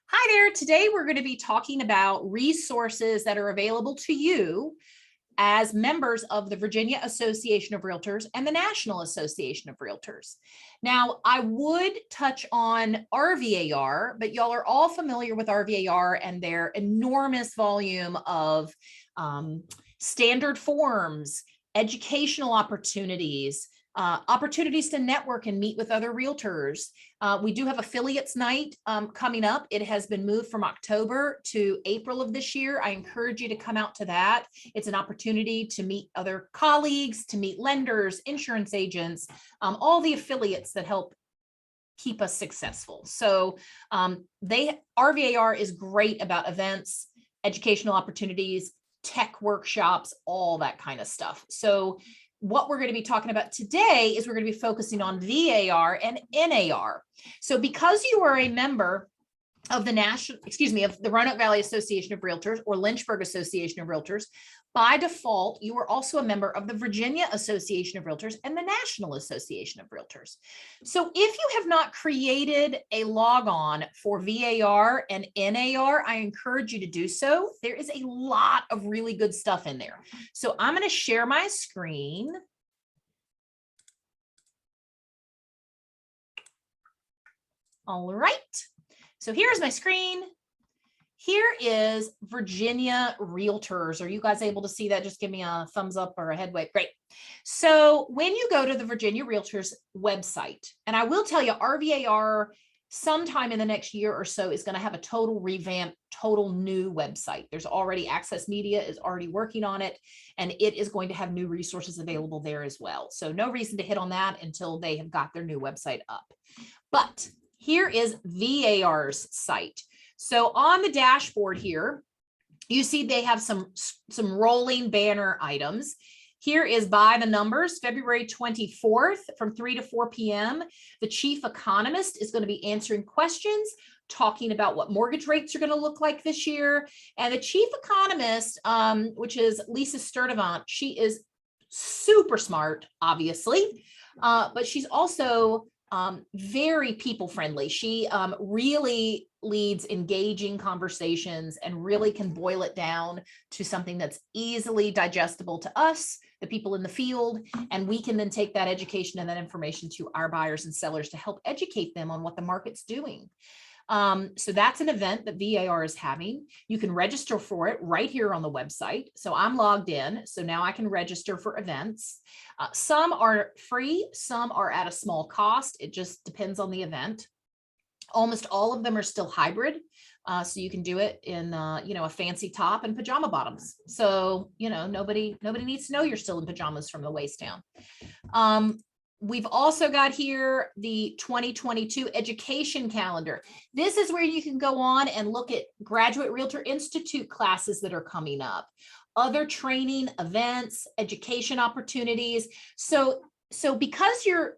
Hi there. Today we're going to be talking about resources that are available to you as members of the Virginia Association of Realtors and the National Association of Realtors. Now, I would touch on RVAR, but y'all are all familiar with RVAR and their enormous volume of standard forms, educational opportunities, opportunities to network and meet with other realtors. We do have affiliates night coming up. It has been moved from October to April of this year. I encourage you to come out to that. It's an opportunity to meet other colleagues, to meet lenders, insurance agents, all the affiliates that help keep us successful. So RVAR is great about events, educational opportunities, tech workshops, all that kind of stuff. So what we're going to be talking about today is we're going to be focusing on VAR and NAR. So because you are a member of the Roanoke Valley Association of Realtors or Lynchburg Association of Realtors, by default, you are also a member of the Virginia Association of Realtors and the National Association of Realtors. So if you have not created a logon for VAR and NAR, I encourage you to do so. There is a lot of really good stuff in there. So I'm going to share my screen. All right. So here's my screen. Here is Virginia Realtors. Are you guys able to see that? Just give me a thumbs up or a head wave. Great. So when you go to the Virginia Realtors website, and I will tell you, RVAR sometime in the next year or so is going to have a total revamp, total new website. There's already Access Media is already working on it, and it is going to have new resources available there as well. So no reason to hit on that until they have got their new website up. But here is VAR's site. So on the dashboard here, you see they have some rolling banner items. Here is by the numbers, February 24th from 3 to 4 p.m. The chief economist is going to be answering questions, talking about what mortgage rates are going to look like this year. And the chief economist, which is Lisa Sturdivant, she is super smart, obviously, but she's also very people friendly. She really leads engaging conversations and really can boil it down to something that's easily digestible to us, the people in the field, and we can then take that education and that information to our buyers and sellers to help educate them on what the market's doing. So that's an event that VAR is having. You can register for it right here on the website. So I'm logged in, so now I can register for events. Some are free, some are at a small cost. It just depends on the event. Almost all of them are still hybrid. So you can do it in, a fancy top and pajama bottoms. So, nobody needs to know you're still in pajamas from the waist down. We've also got here the 2022 education calendar. This is where you can go on and look at Graduate Realtor Institute classes that are coming up, other training events, education opportunities. So because you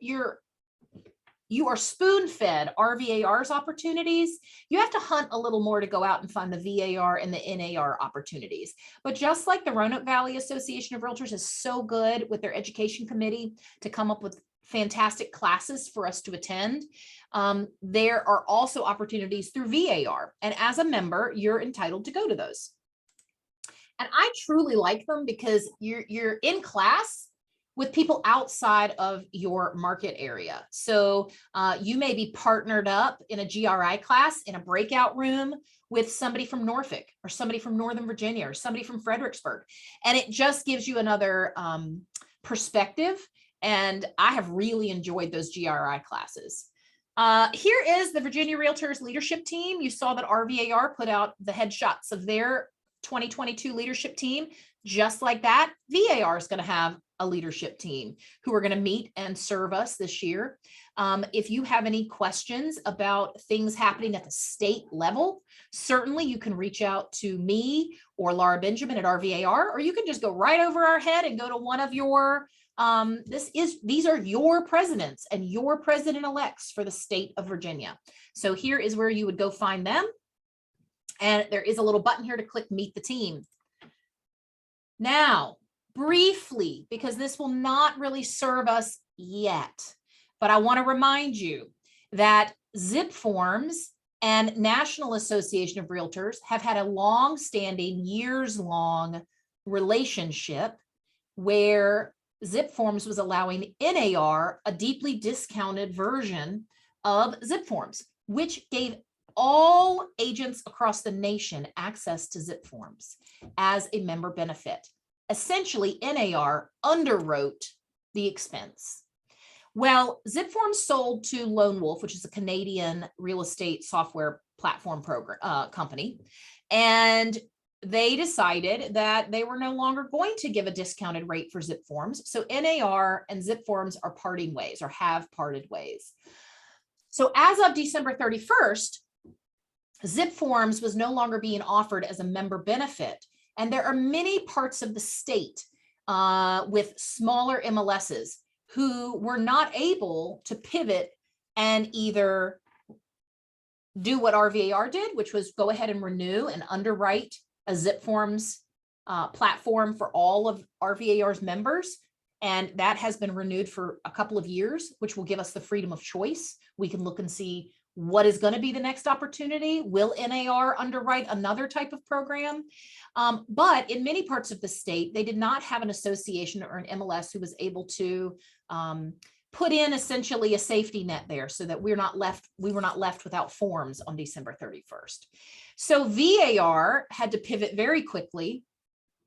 are spoon-fed RVAR's opportunities, you have to hunt a little more to go out and find the VAR and the NAR opportunities. But just like the Roanoke Valley Association of Realtors is so good with their education committee to come up with fantastic classes for us to attend, there are also opportunities through VAR. And as a member, you're entitled to go to those. And I truly like them because you're in class with people outside of your market area. So you may be partnered up in a GRI class in a breakout room with somebody from Norfolk or somebody from Northern Virginia or somebody from Fredericksburg. And it just gives you another perspective. And I have really enjoyed those GRI classes. Here is the Virginia Realtors leadership team. You saw that RVAR put out the headshots of their 2022 leadership team. Just like that, VAR is going to have a leadership team who are going to meet and serve us this year. If you have any questions about things happening at the state level, certainly you can reach out to me or Laura Benjamin at RVAR, or you can just go right over our head and go to one of your these are your presidents and your president-elects for the state of Virginia. So here is where you would go find them. And there is a little button here to click Meet the Team. Now, briefly, because this will not really serve us yet, but I want to remind you that zip forms and National Association of Realtors have had a long-standing, years-long relationship where Zip Forms was allowing NAR a deeply discounted version of Zip Forms, which gave all agents across the nation access to Zip Forms as a member benefit. Essentially, NAR underwrote the expense. Well, Zip Forms sold to Lone Wolf, which is a Canadian real estate software platform company, and they decided that they were no longer going to give a discounted rate for Zip Forms. So NAR and Zip Forms are parting ways, or have parted ways. So as of December 31st, Zip Forms was no longer being offered as a member benefit. And there are many parts of the state with smaller MLSs who were not able to pivot and either do what RVAR did, which was go ahead and renew and underwrite a Zip Forms platform for all of RVAR's members. And that has been renewed for a couple of years, which will give us the freedom of choice. We can look and see what is going to be the next opportunity. Will NAR underwrite another type of program? But in many parts of the state, they did not have an association or an MLS who was able to put in essentially a safety net there so that we were not left without forms on December 31st. So VAR had to pivot very quickly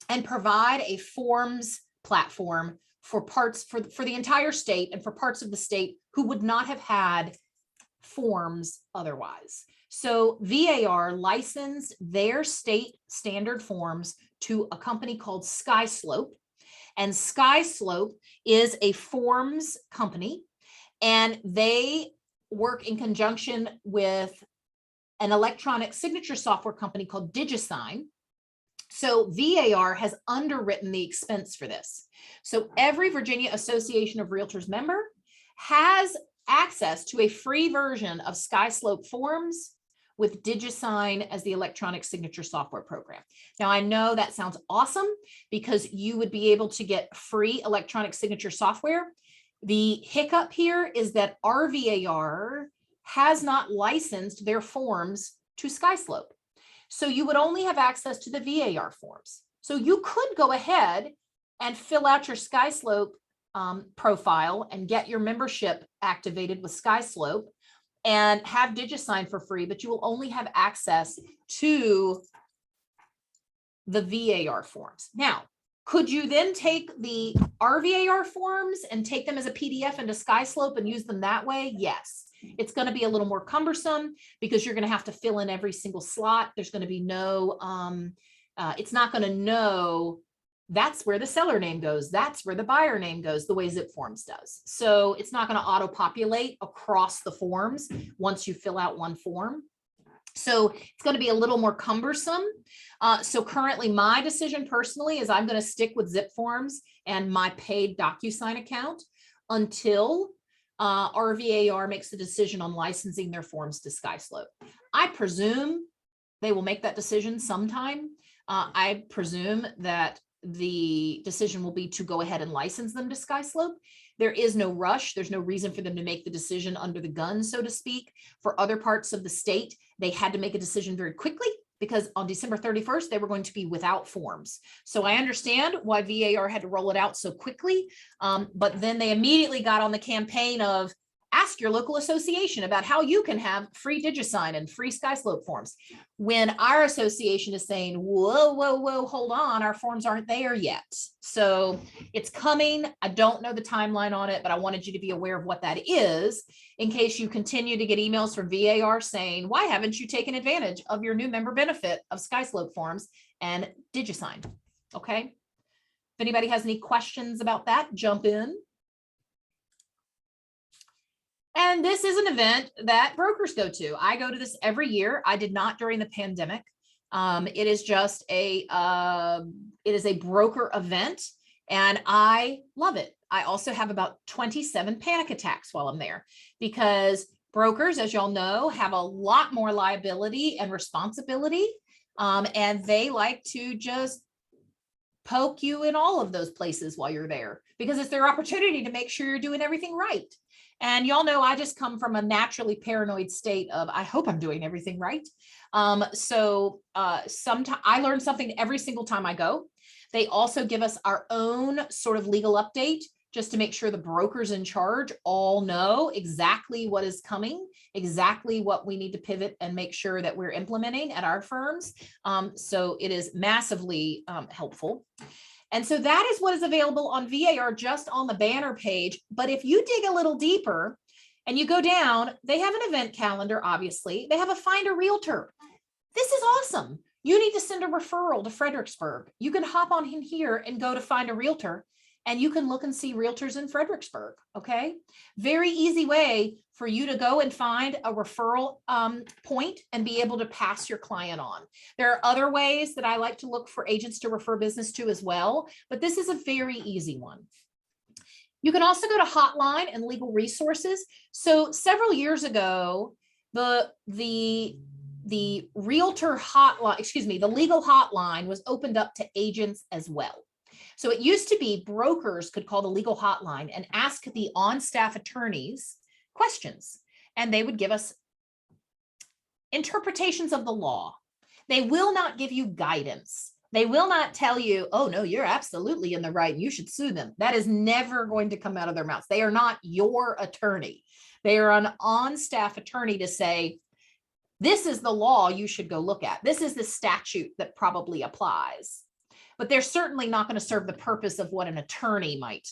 and provide a forms platform for the entire state and for parts of the state who would not have had forms otherwise. So VAR licensed their state standard forms to a company called SkySlope. And SkySlope is a forms company, and they work in conjunction with an electronic signature software company called DigiSign. So VAR has underwritten the expense for this. So every Virginia Association of Realtors member has access to a free version of SkySlope forms with DigiSign as the electronic signature software program. Now, I know that sounds awesome because you would be able to get free electronic signature software. The hiccup here is that RVAR has not licensed their forms to SkySlope. So you would only have access to the VAR forms. So you could go ahead and fill out your SkySlope profile and get your membership activated with SkySlope and have DigiSign for free, but you will only have access to the VAR forms. Now, could you then take the RVAR forms and take them as a PDF into SkySlope and use them that way? Yes. It's going to be a little more cumbersome because you're going to have to fill in every single slot. There's going to be no, it's not going to know that's where the seller name goes. That's where the buyer name goes, the way Zip Forms does. So it's not going to auto-populate across the forms once you fill out one form. So it's going to be a little more cumbersome. So currently my decision personally is I'm going to stick with Zip Forms and my paid DocuSign account until RVAR makes the decision on licensing their forms to SkySlope. I presume they will make that decision sometime. I presume that the decision will be to go ahead and license them to SkySlope. There is no rush. There's no reason for them to make the decision under the gun, so to speak. For other parts of the state, they had to make a decision very quickly because on December 31st, they were going to be without forms. So I understand why VAR had to roll it out so quickly, but then they immediately got on the campaign of ask your local association about how you can have free DigiSign and free SkySlope forms. When our association is saying, whoa, whoa, whoa, hold on, our forms aren't there yet. So it's coming. I don't know the timeline on it, but I wanted you to be aware of what that is in case you continue to get emails from VAR saying, why haven't you taken advantage of your new member benefit of SkySlope forms and DigiSign? Okay. If anybody has any questions about that, jump in. And this is an event that brokers go to. I go to this every year. I did not during the pandemic. It is just it is a broker event and I love it. I also have about 27 panic attacks while I'm there because brokers, as y'all know, have a lot more liability and responsibility. And they like to just poke you in all of those places while you're there because it's their opportunity to make sure you're doing everything right. And y'all know I just come from a naturally paranoid state of, I hope I'm doing everything right. Sometimes I learn something every single time I go. They also give us our own sort of legal update just to make sure the brokers in charge all know exactly what is coming, exactly what we need to pivot and make sure that we're implementing at our firms. So it is massively helpful. And so that is what is available on VAR just on the banner page. But if you dig a little deeper and you go down, they have an event calendar, obviously. They have a Find a Realtor. This is awesome. You need to send a referral to Fredericksburg. You can hop on in here and go to Find a Realtor, and you can look and see realtors in Fredericksburg, okay? Very easy way for you to go and find a referral point and be able to pass your client on. There are other ways that I like to look for agents to refer business to as well, but this is a very easy one. You can also go to Hotline and Legal Resources. So several years ago, the Realtor Hotline, the Legal Hotline was opened up to agents as well. So it used to be brokers could call the legal hotline and ask the on-staff attorneys questions, and they would give us interpretations of the law. They will not give you guidance. They will not tell you, oh no, you're absolutely in the right, you should sue them. That is never going to come out of their mouths. They are not your attorney. They are an on-staff attorney to say, this is the law you should go look at. This is the statute that probably applies. But they're certainly not going to serve the purpose of what an attorney might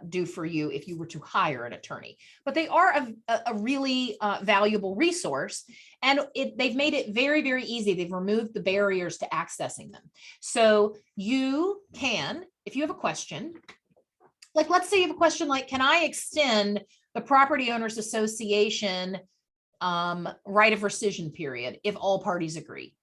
do for you if you were to hire an attorney. But they are a really valuable resource, and they've made it very, very easy. They've removed the barriers to accessing them. So you can, if you have a question, like let's say you have a question like, can I extend the Property Owners Association right of rescission period if all parties agree?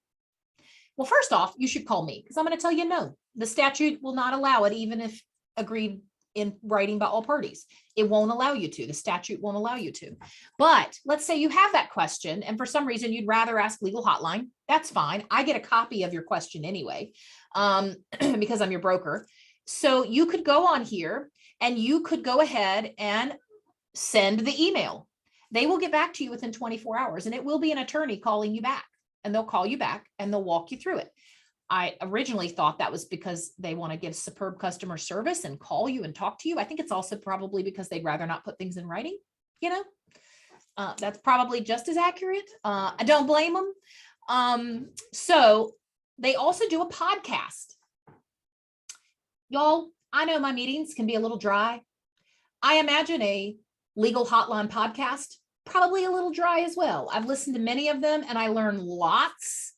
Well, first off, you should call me because I'm going to tell you no. The statute will not allow it, even if agreed in writing by all parties. It won't allow you to. The statute won't allow you to. But let's say you have that question, and for some reason you'd rather ask Legal Hotline. That's fine. I get a copy of your question anyway, because I'm your broker. So you could go on here and you could go ahead and send the email. They will get back to you within 24 hours, and it will be an attorney calling you back. And they'll call you back and they'll walk you through it. I originally thought that was because they want to give superb customer service and call you and talk to you. I think it's also probably because they'd rather not put things in writing, you know. That's probably just as accurate. I don't blame them. So they also do a podcast. Y'all, I know my meetings can be a little dry. I imagine a Legal Hotline podcast probably a little dry as well. I've listened to many of them and I learn lots.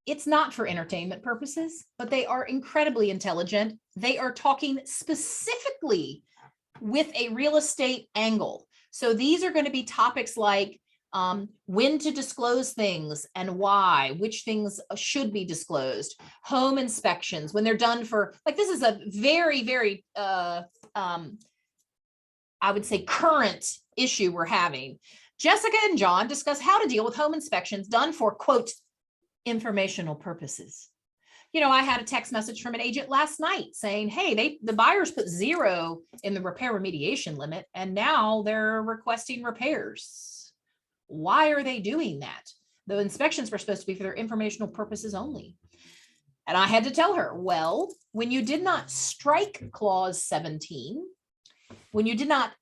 It's not for entertainment purposes, but they are incredibly intelligent. They are talking specifically with a real estate angle. So these are going to be topics like when to disclose things and why, which things should be disclosed, home inspections, when they're done for, like, this is a very, very, I would say current issue we're having. Jessica and John discuss how to deal with home inspections done for, quote, informational purposes. You know, I had a text message from an agent last night saying, hey, the buyers put 0 in the repair remediation limit, and now they're requesting repairs. Why are they doing that? The inspections were supposed to be for their informational purposes only. And I had to tell her, well, when you did not strike clause 17, when you did not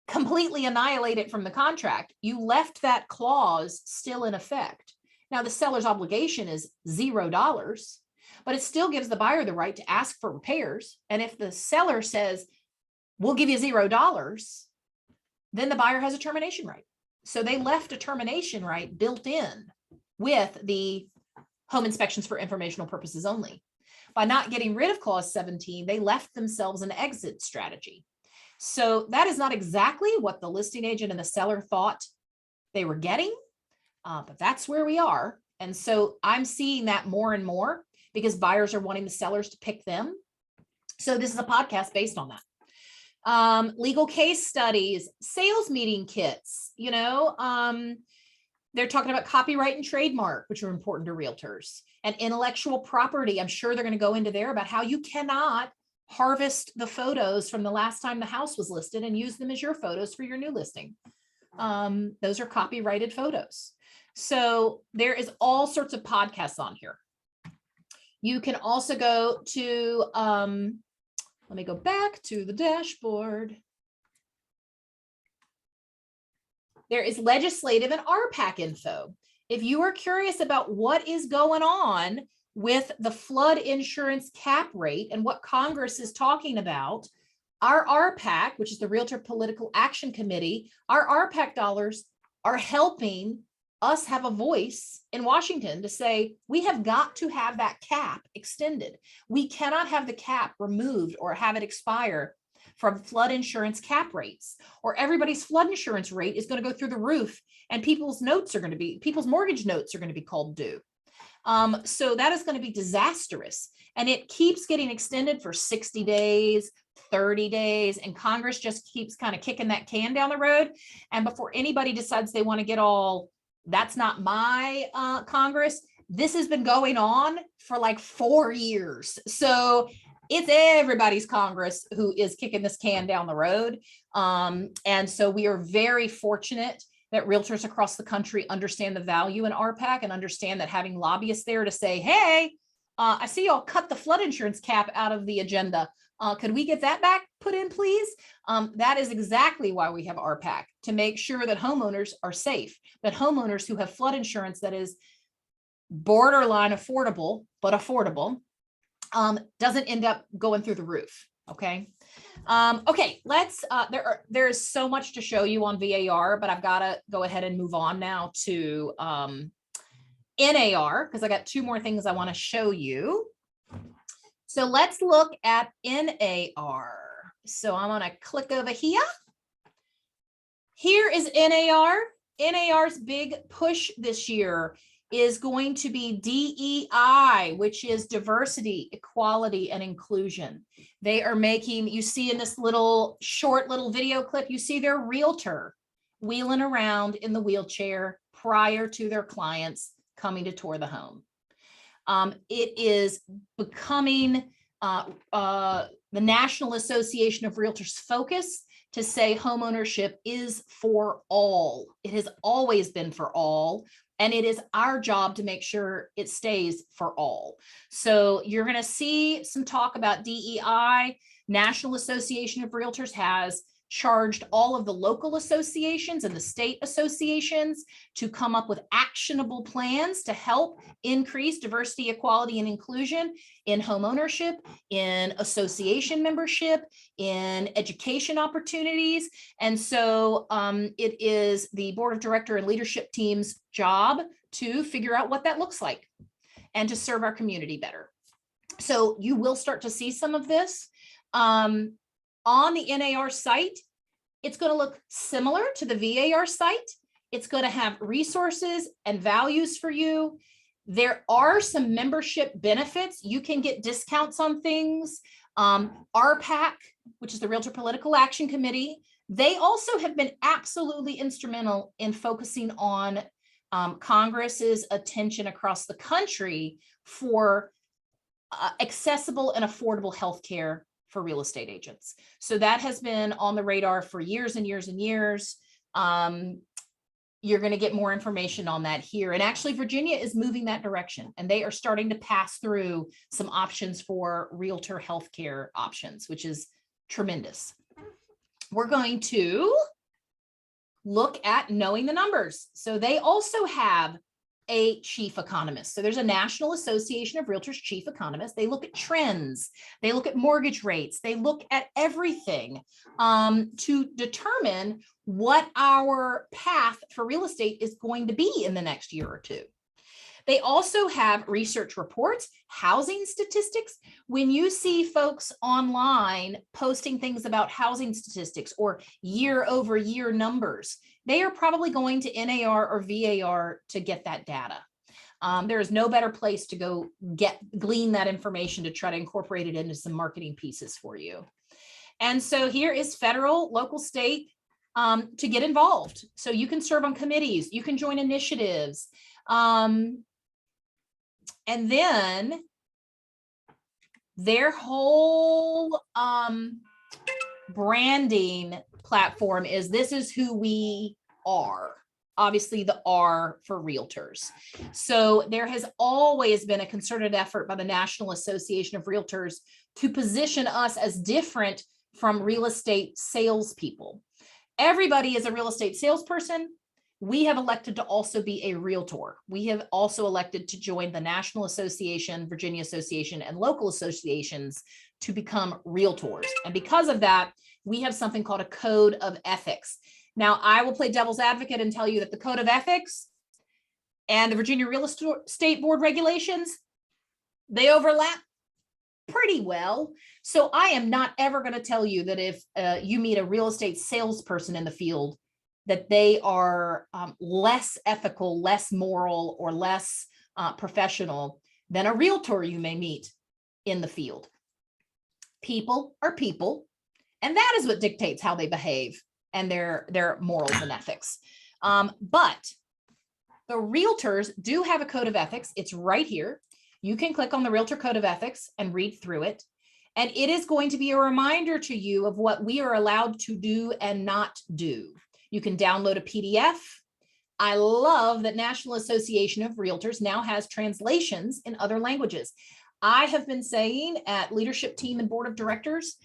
completely annihilate it from the contract, you left that clause still in effect. Now, the seller's obligation is $0, but it still gives the buyer the right to ask for repairs. And if the seller says, we'll give you $0, then the buyer has a termination right. So they left a termination right built in with the home inspections for informational purposes only. By not getting rid of clause 17, they left themselves an exit strategy. So that is not exactly what the listing agent and the seller thought they were getting, but that's where we are. And so I'm seeing that more and more because buyers are wanting the sellers to pick them. So this is a podcast based on that. Legal case studies, sales meeting kits, you know, they're talking about copyright and trademark, which are important to realtors, and intellectual property. I'm sure they're going to go into there about how you cannot harvest the photos from the last time the house was listed and use them as your photos for your new listing. Those are copyrighted photos. So there is all sorts of podcasts on here. You can also go to, let me go back to the dashboard. There is legislative and Rpac info. If you are curious about what is going on with the flood insurance cap rate and what Congress is talking about, our Rpac, which is the Realtor Political Action Committee, our Rpac dollars are helping us have a voice in Washington to say, we have got to have that cap extended. We cannot have the cap removed or have it expire from flood insurance cap rates, or everybody's flood insurance rate is going to go through the roof and people's mortgage notes are going to be called due. So that is going to be disastrous. And it keeps getting extended for 60 days, 30 days, and Congress just keeps kind of kicking that can down the road. And before anybody decides they want to get all, that's not my Congress, this has been going on for like 4 years. So it's everybody's Congress who is kicking this can down the road. And so we are very fortunate that realtors across the country understand the value in Rpac and understand that having lobbyists there to say, hey, I see y'all cut the flood insurance cap out of the agenda. Could we get that back put in, please? That is exactly why we have Rpac, to make sure that homeowners are safe, that homeowners who have flood insurance that is borderline affordable, but affordable, doesn't end up going through the roof. Okay. Okay, let's, there is so much to show you on VAR, but I've got to go ahead and move on now to NAR, because I got 2 more things I want to show you. So let's look at NAR. So I'm going to click over here. Here is NAR. NAR's big push this year is going to be DEI, which is diversity, equality, and inclusion. They are making, you see in this short little video clip, you see their realtor wheeling around in the wheelchair prior to their clients coming to tour the home. It is becoming the National Association of Realtors' focus to say homeownership is for all. It has always been for all. And it is our job to make sure it stays for all. So you're going to see some talk about DEI. National Association of Realtors has charged all of the local associations and the state associations to come up with actionable plans to help increase diversity, equality, and inclusion in homeownership, in association membership, in education opportunities. And so it is the board of director and leadership team's job to figure out what that looks like and to serve our community better. So you will start to see some of this. On the NAR site, it's going to look similar to the VAR site. It's going to have resources and values for you. There are some membership benefits. You can get discounts on things. Rpac, which is the Realtor Political Action Committee, they also have been absolutely instrumental in focusing on Congress's attention across the country for accessible and affordable healthcare for real estate agents. So that has been on the radar for years and years and years. You're going to get more information on that here. And actually, Virginia is moving that direction, and they are starting to pass through some options for realtor healthcare options, which is tremendous. We're going to look at knowing the numbers. So they also have a chief economist. So there's a National Association of Realtors chief economist. They look at trends. They look at mortgage rates. They look at everything to determine what our path for real estate is going to be in the next year or two. They also have research reports, housing statistics. When you see folks online posting things about housing statistics or year over year numbers, they are probably going to NAR or VAR to get that data. There is no better place to go glean that information to try to incorporate it into some marketing pieces for you. And so here is federal, local, state to get involved. So you can serve on committees, you can join initiatives. And then Their whole branding platform is this is who we are. Obviously the R for realtors. So there has always been a concerted effort by the National Association of Realtors to position us as different from real estate salespeople. Everybody is a real estate salesperson. We have elected to also be a realtor. We have also elected to join the National Association, Virginia Association, and local associations to become realtors. And because of that, we have something called a code of ethics. Now, I will play devil's advocate and tell you that the code of ethics and the Virginia Real Estate Board regulations, they overlap pretty well. So I am not ever going to tell you that if you meet a real estate salesperson in the field, that they are less ethical, less moral, or less professional than a realtor you may meet in the field. People are people, and that is what dictates how they behave and their morals and ethics. But the realtors do have a code of ethics. It's right here. You can click on the Realtor Code of Ethics and read through it. And it is going to be a reminder to you of what we are allowed to do and not do. You can download a PDF. I love that National Association of Realtors now has translations in other languages. I have been saying at leadership team and board of directors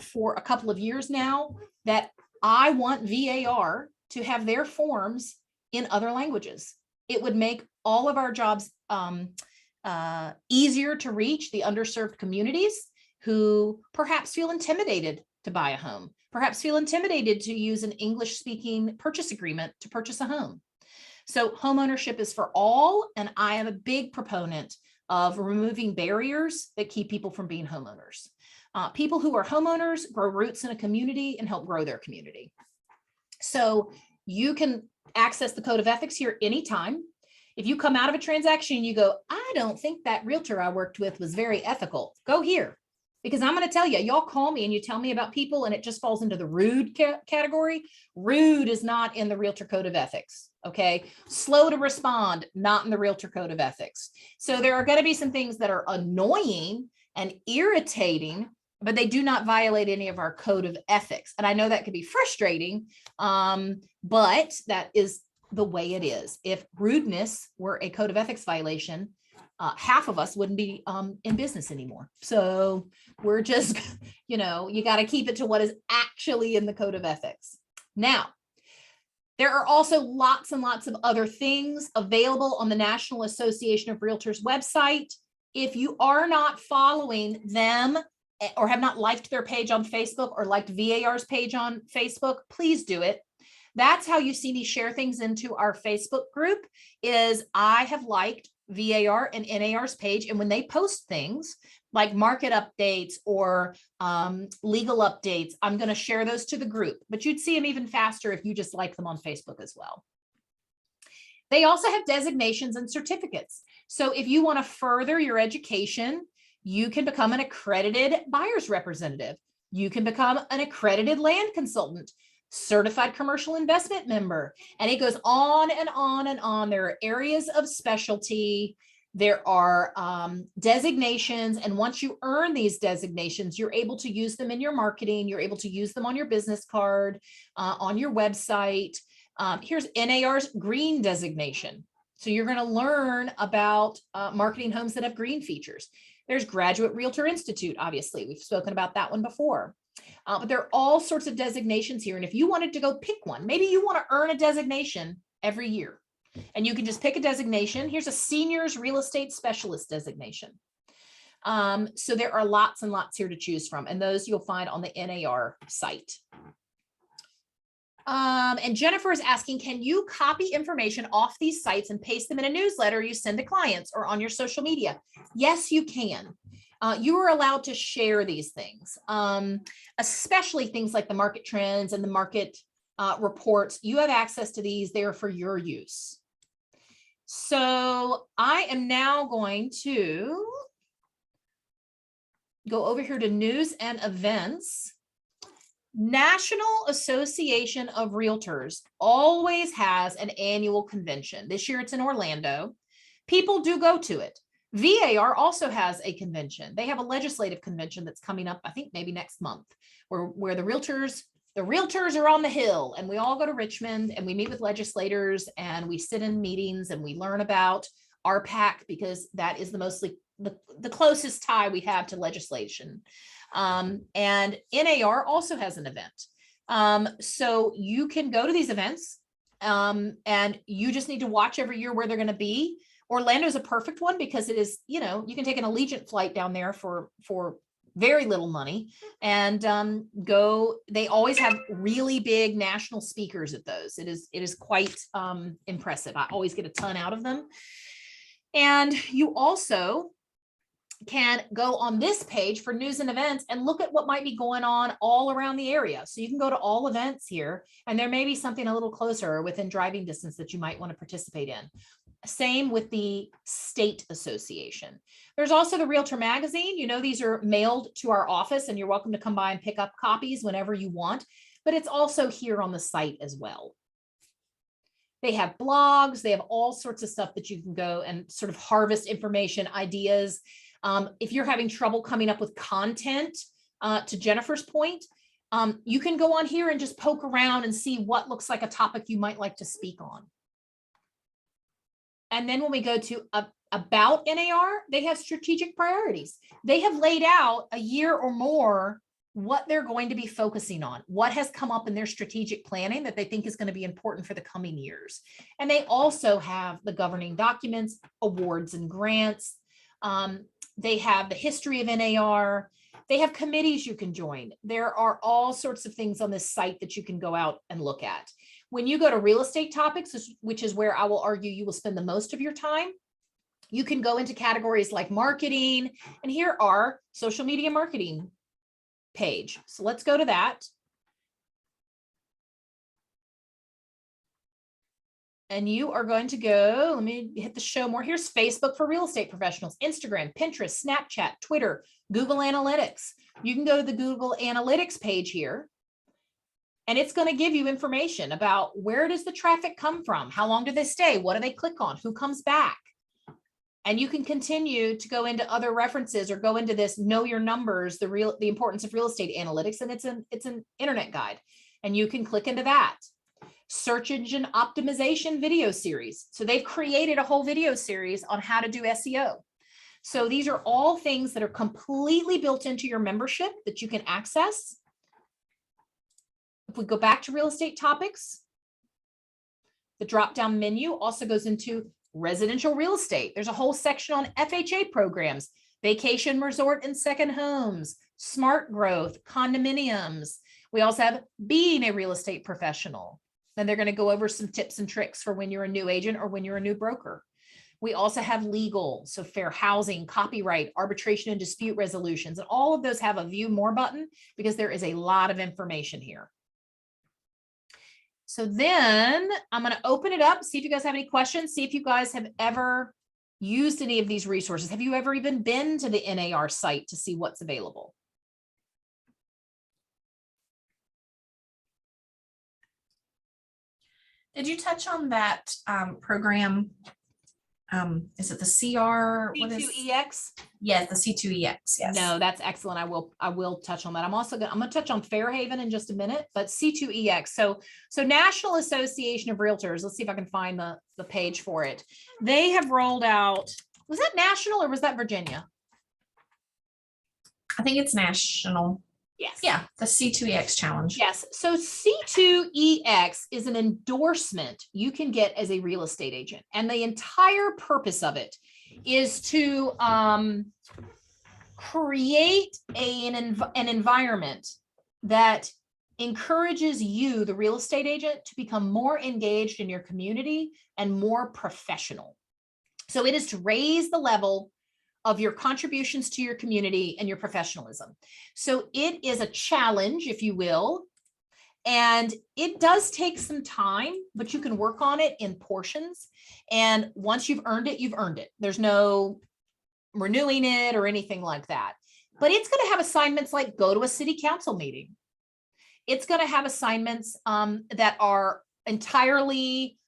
for a couple of years now that I want VAR to have their forms in other languages. It would make all of our jobs easier to reach the underserved communities who perhaps feel intimidated to buy a home, perhaps feel intimidated to use an English-speaking purchase agreement to purchase a home. So homeownership is for all, and I am a big proponent of removing barriers that keep people from being homeowners. People who are homeowners grow roots in a community and help grow their community. So you can access the code of ethics here anytime. If you come out of a transaction and you go, I don't think that realtor I worked with was very ethical, go here. Because I'm going to tell you, y'all call me and you tell me about people and it just falls into the rude category. Rude is not in the Realtor Code of Ethics. Okay. Slow to respond, not in the Realtor Code of Ethics. So there are going to be some things that are annoying and irritating, but they do not violate any of our code of ethics. And I know that could be frustrating, but that is the way it is. If rudeness were a code of ethics violation, half of us wouldn't be in business anymore. So we're just, you got to keep it to what is actually in the code of ethics. Now, there are also lots and lots of other things available on the National Association of Realtors website. If you are not following them or have not liked their page on Facebook or liked VAR's page on Facebook, please do it. That's how you see me share things into our Facebook group is I have liked VAR and NAR's page. And when they post things like market updates or legal updates, I'm going to share those to the group, but you'd see them even faster if you just like them on Facebook as well. They also have designations and certificates. So if you want to further your education, you can become an accredited buyer's representative. You can become an accredited land consultant, certified commercial investment member, and it goes on and on and on. There are areas of specialty. There are designations. And once you earn these designations, you're able to use them in your marketing. You're able to use them on your business card, on your website. Here's NAR's green designation. So you're going to learn about marketing homes that have green features. There's Graduate Realtor Institute, obviously. We've spoken about that one before. But there are all sorts of designations here. And if you wanted to go pick one, maybe you want to earn a designation every year. And you can just pick a designation. Here's a seniors real estate specialist designation. So there are lots and lots here to choose from. And those you'll find on the NAR site. And Jennifer is asking, can you copy information off these sites and paste them in a newsletter you send to clients or on your social media? Yes, you can. You are allowed to share these things, especially things like the market trends and the market reports. You have access to these. They're for your use. So I am now going to go over here to news and events. National Association of Realtors always has an annual convention. This year it's in Orlando. People do go to it. VAR also has a convention. They have a legislative convention that's coming up, I think maybe next month, where the realtors are on the Hill, and we all go to Richmond and we meet with legislators and we sit in meetings and we learn about Rpac, because that is the closest tie we have to legislation. And NAR also has an event. So you can go to these events, and you just need to watch every year where they're going to be. Orlando is a perfect one because it is, you can take an Allegiant flight down there for very little money and go. They always have really big national speakers at those. It is quite impressive. I always get a ton out of them. And you also can go on this page for news and events and look at what might be going on all around the area. So you can go to all events here, and there may be something a little closer or within driving distance that you might want to participate in. Same with the state association. There's also the Realtor Magazine. These are mailed to our office, and you're welcome to come by and pick up copies whenever you want, but it's also here on the site as well. They have blogs. They have all sorts of stuff that you can go and sort of harvest information, ideas. If you're having trouble coming up with content, to Jennifer's point, you can go on here and just poke around and see what looks like a topic you might like to speak on. And then when we go to about NAR, they have strategic priorities. They have laid out a year or more what they're going to be focusing on, what has come up in their strategic planning that they think is going to be important for the coming years. And they also have the governing documents, awards and grants. They have the history of NAR. They have committees you can join. There are all sorts of things on this site that you can go out and look at. When you go to real estate topics, which is where I will argue you will spend the most of your time, you can go into categories like marketing, and here are social media marketing page. So let's go to that. And you are going to go, let me hit the show more. Here's Facebook for real estate professionals, Instagram, Pinterest, Snapchat, Twitter, Google Analytics. You can go to the Google Analytics page here, and it's going to give you information about where does the traffic come from? How long do they stay? What do they click on? Who comes back? And you can continue to go into other references or go into this know your numbers, the importance of real estate analytics. And it's an internet guide, and you can click into that. Search engine optimization video series. So they've created a whole video series on how to do SEO. So these are all things that are completely built into your membership that you can access. If we go back to real estate topics, the drop-down menu also goes into residential real estate. There's a whole section on FHA programs, vacation resort and second homes, smart growth, condominiums. We also have being a real estate professional. Then they're going to go over some tips and tricks for when you're a new agent or when you're a new broker. We also have legal, so fair housing, copyright, arbitration and dispute resolutions, and all of those have a view more button because there is a lot of information here. So then I'm going to open it up, see if you guys have any questions, see if you guys have ever used any of these resources. Have you ever even been to the NAR site to see what's available? Did you touch on that program? Is it the CR? C2EX? Yes, the C2EX. Yes. No, that's excellent. I will touch on that. I'm going to touch on Fairhaven in just a minute, but C2EX. So National Association of Realtors. Let's see if I can find the page for it. They have rolled out. Was that national or was that Virginia? I think it's national. Yes. Yeah, the C2EX challenge. Yes. So C2EX is an endorsement you can get as a real estate agent. And the entire purpose of it is to create an environment that encourages you, the real estate agent, to become more engaged in your community and more professional. So it is to raise the level of your contributions to your community and your professionalism. So it is a challenge, if you will, and it does take some time, but you can work on it in portions. And once you've earned it, you've earned it. There's no renewing it or anything like that. But it's going to have assignments like go to a city council meeting. It's going to have assignments that are entirely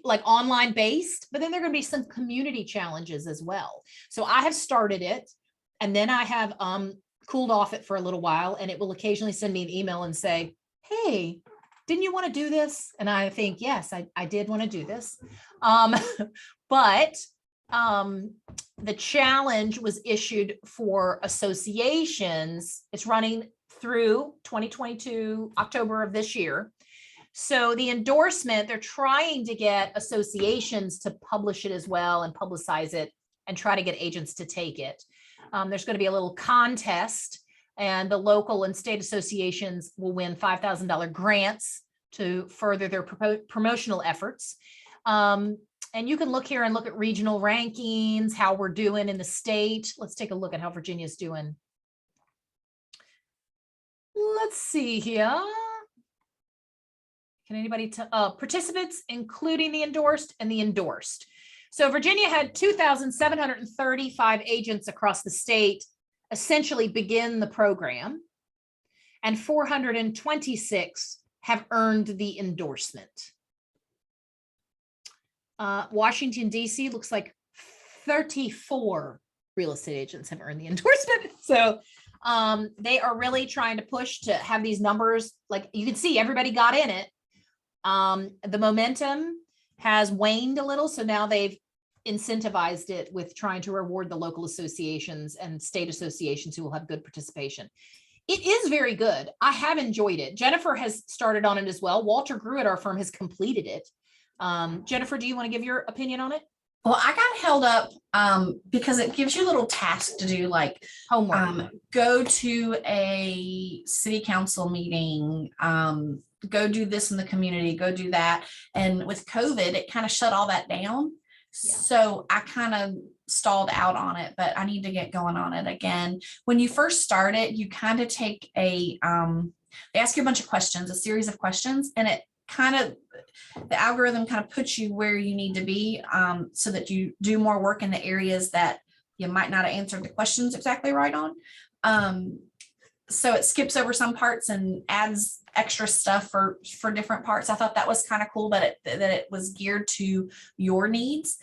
like online based, but then there are going to be some community challenges as well. So I have started it, and then I have cooled off it for a little while, and it will occasionally send me an email and say, hey, didn't you want to do this? And I think, yes, I did want to do this. But the challenge was issued for associations. It's running through 2022, October of this year. So the endorsement, they're trying to get associations to publish it as well and publicize it and try to get agents to take it. There's going to be a little contest, and the local and state associations will win $5,000 grants to further their promotional efforts. And you can look here and look at regional rankings, how we're doing in the state. Let's take a look at how Virginia's doing. Let's see here. Can anybody tell participants, including the endorsed and the endorsed? So Virginia had 2,735 agents across the state essentially begin the program, and 426 have earned the endorsement. Washington, D.C. looks like 34 real estate agents have earned the endorsement. So they are really trying to push to have these numbers. Like you can see, everybody got in it. The momentum has waned a little. So now they've incentivized it with trying to reward the local associations and state associations who will have good participation. It is very good. I have enjoyed it. Jennifer has started on it as well. Walter Grew at our firm has completed it. Jennifer, do you want to give your opinion on it? Well, I got held up because it gives you a little task to do, like Homework. Go to a city council meeting, go do this in the community, go do that. And with COVID, it kind of shut all that down. Yeah. So I kind of stalled out on it, but I need to get going on it again. When you first start it, you kind of take they ask you a bunch of questions, a series of questions, and it kind of, the algorithm kind of puts you where you need to be so that you do more work in the areas that you might not have answered the questions exactly right on. So it skips over some parts and adds extra stuff for different parts. I thought that was kind of cool, but that it was geared to your needs,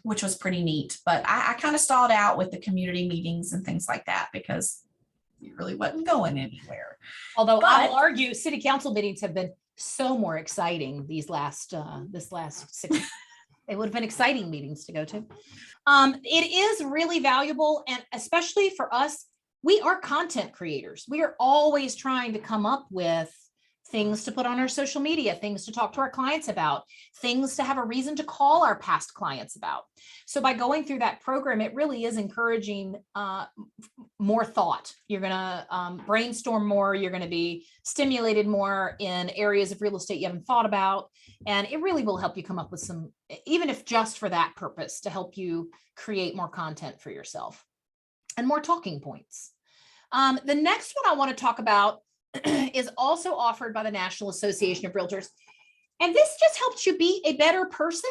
which was pretty neat. But I kind of stalled out with the community meetings and things like that because it really wasn't going anywhere. Although I'll argue city council meetings have been so more exciting this last 6 they would have been exciting meetings to go to. It is really valuable, and especially for us, we are content creators. We are always trying to come up with things to put on our social media, things to talk to our clients about, things to have a reason to call our past clients about. So by going through that program, it really is encouraging more thought. You're going to brainstorm more. You're going to be stimulated more in areas of real estate you haven't thought about. And it really will help you come up with some, even if just for that purpose, to help you create more content for yourself and more talking points. The next one I want to talk about is also offered by the National Association of Realtors. And this just helps you be a better person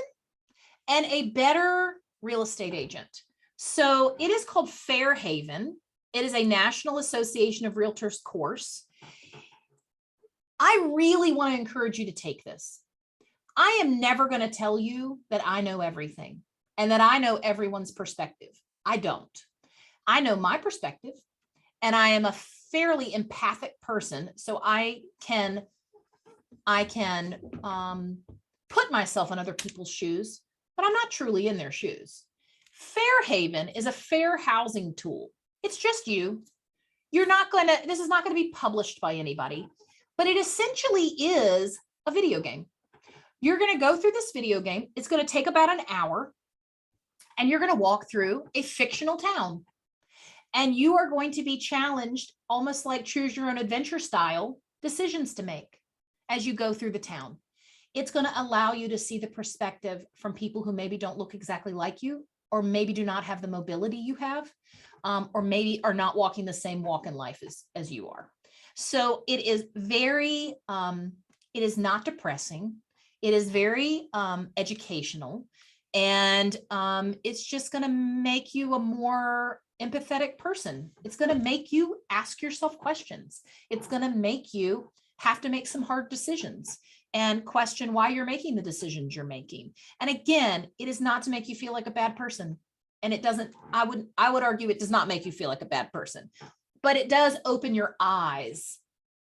and a better real estate agent. So it is called Fairhaven. It is a National Association of Realtors course. I really want to encourage you to take this. I am never going to tell you that I know everything and that I know everyone's perspective. I don't. I know my perspective, and I am a fairly empathic person, so I can put myself in other people's shoes, but I'm not truly in their shoes. Fairhaven is a fair housing tool. It's just you. This is not going to be published by anybody, but it essentially is a video game. You're going to go through this video game. It's going to take about an hour, and you're going to walk through a fictional town. And you are going to be challenged, almost like choose your own adventure style decisions to make as you go through the town. It's going to allow you to see the perspective from people who maybe don't look exactly like you, or maybe do not have the mobility you have, or maybe are not walking the same walk in life as you are. So it is very, it is not depressing. It is very educational, and it's just going to make you a more empathetic person. It's going to make you ask yourself questions. It's going to make you have to make some hard decisions. and question why you're making the decisions you're making. And again, it is not to make you feel like a bad person. And it doesn't, I would argue it does not make you feel like a bad person, but it does open your eyes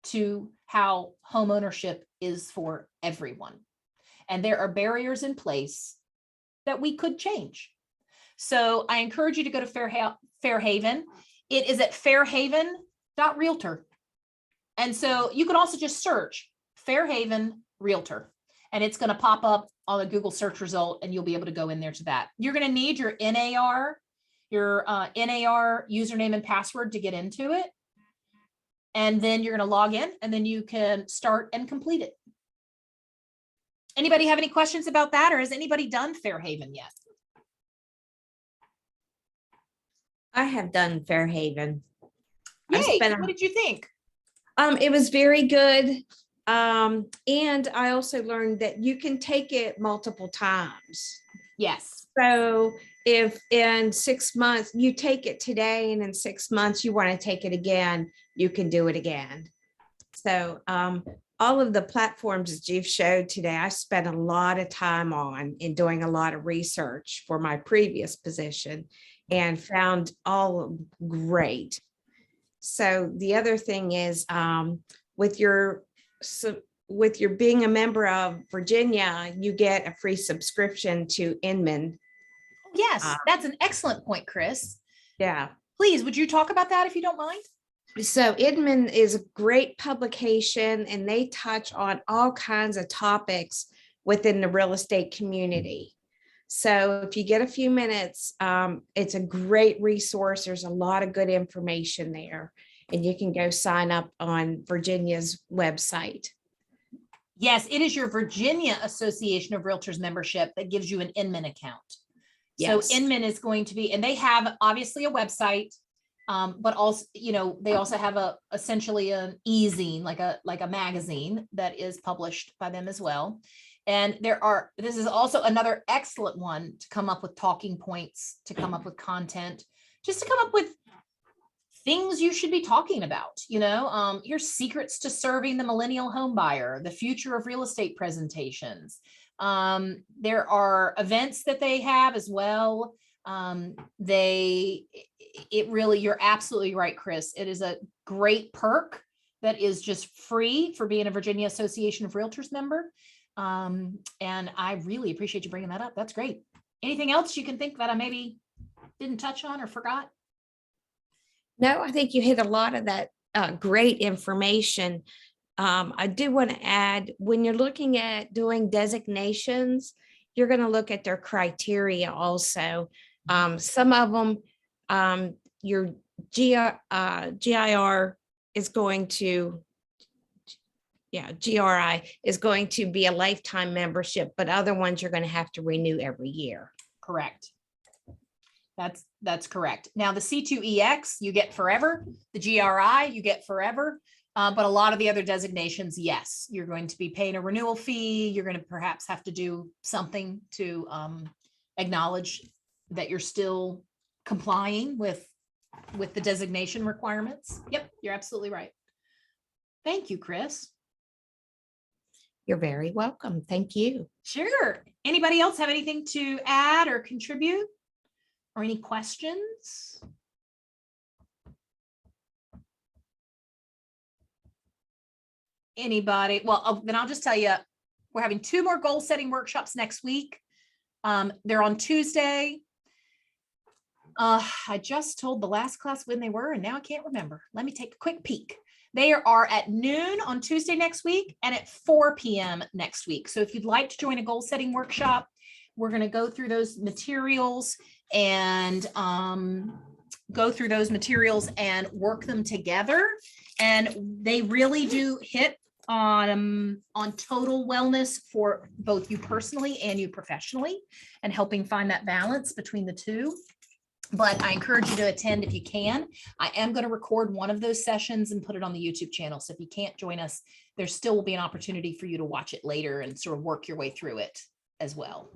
to how home ownership is for everyone. And there are barriers in place that we could change. So I encourage you to go to Fairhaven. It is at fairhaven.realtor. And so you can also just search Fairhaven Realtor, and it's going to pop up on a Google search result, and you'll be able to go in there to that. You're going to need your NAR username and password to get into it. And then you're going to log in, and then you can start and complete it. Anybody have any questions about that, or has anybody done Fairhaven yet? I have done Fairhaven. Yay, what did you think? It was very good. And I also learned that you can take it multiple times. Yes. So if in 6 months, you take it today and in 6 months, you want to take it again, you can do it again. So all of the platforms that you've showed today, I spent a lot of time on in doing a lot of research for my previous position and found all great. So the other thing is with your being a member of Virginia, you get a free subscription to Inman. Yes, that's an excellent point, Chris. Yeah. Please, would you talk about that if you don't mind? So Inman is a great publication, and they touch on all kinds of topics within the real estate community. So if you get a few minutes, it's a great resource. There's a lot of good information there, and you can go sign up on Virginia's website. Yes, it is your Virginia Association of Realtors membership that gives you an Inman account. Yes. So Inman is going to be, and they have obviously a website, but also, they also have essentially an e-zine, like a magazine that is published by them as well. And this is also another excellent one to come up with talking points, to come up with content, just to come up with things you should be talking about, your secrets to serving the millennial home buyer, the future of real estate presentations. There are events that they have as well. You're absolutely right, Chris. It is a great perk that is just free for being a Virginia Association of Realtors member. And I really appreciate you bringing that up. That's great. Anything else you can think that I maybe didn't touch on or forgot? No, I think you hit a lot of that great information. I do want to add, when you're looking at doing designations, you're going to look at their criteria also. Some of them, your GIR is going to, GRI is going to be a lifetime membership, but other ones you're going to have to renew every year. Correct. That's correct. Now the C2EX you get forever, the GRI you get forever, but a lot of the other designations, yes, you're going to be paying a renewal fee. You're going to perhaps have to do something to acknowledge that you're still complying with the designation requirements. Yep, you're absolutely right. Thank you, Chris. You're very welcome. Thank you. Sure. Anybody else have anything to add or contribute? Or any questions? Anybody? Well, then I'll just tell you, we're having 2 more goal setting workshops next week. They're on Tuesday. I just told the last class when they were, and now I can't remember. Let me take a quick peek. They are at noon on Tuesday next week and at 4 p.m. next week. So if you'd like to join a goal setting workshop, we're going to go through those materials and work them together. And they really do hit on total wellness for both you personally and you professionally, and helping find that balance between the two. But I encourage you to attend if you can. I am going to record one of those sessions and put it on the YouTube channel. So if you can't join us, there still will be an opportunity for you to watch it later and sort of work your way through it as well.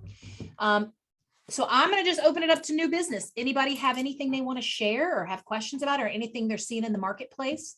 So I'm going to just open it up to new business. Anybody have anything they want to share or have questions about, or anything they're seeing in the marketplace?